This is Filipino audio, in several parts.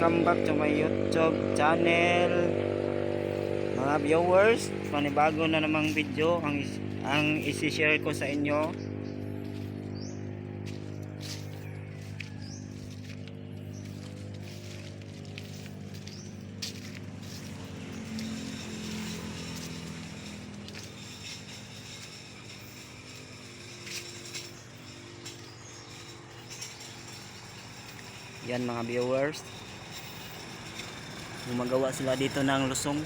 welcome back to my YouTube channel. Mga viewers, panibago na namang video ang isi-share ko sa inyo. Yan mga viewers, gumagawa sila dito ng lusong.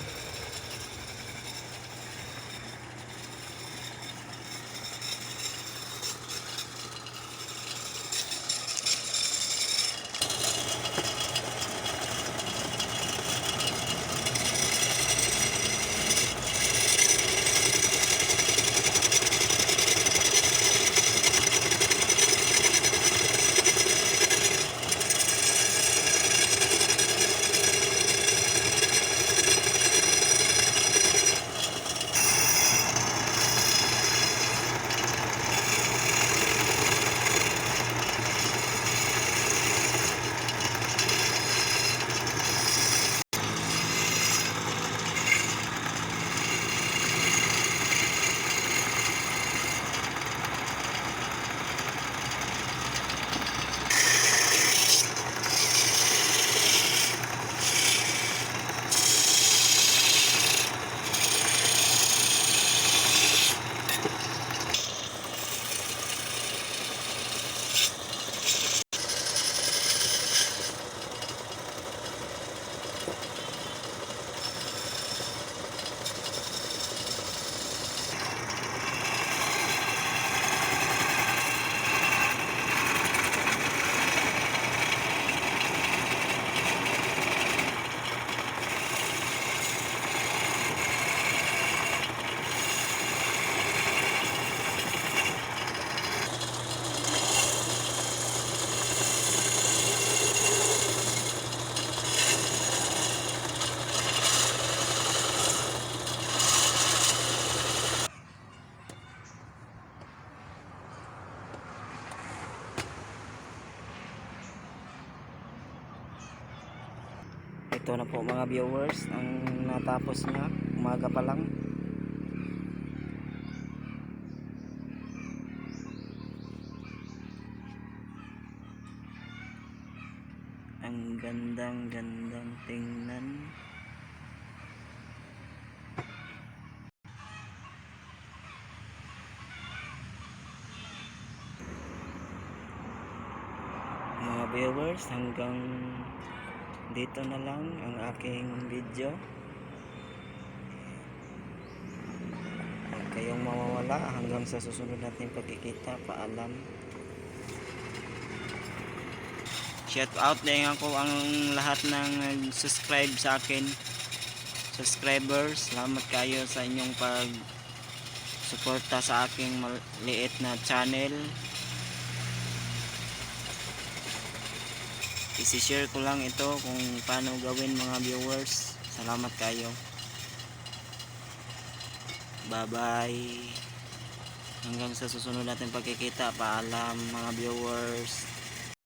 Ito na po mga viewers ang natapos niya, umaga pa lang. Ang gandang tingnan. Mga viewers, hanggang dito na lang ang aking video. Huwag kayong mawawala hanggang sa susunod nating pagkikita. Paalam. Shout out din ako ang lahat ng subscribe sa akin, subscribers. Salamat kayo sa inyong pag suporta sa aking maliit na channel. Isi-share ko lang ito kung paano gawin mga viewers. Salamat kayo. Bye bye. Hanggang sa susunod natin pagkikita. Paalam mga viewers.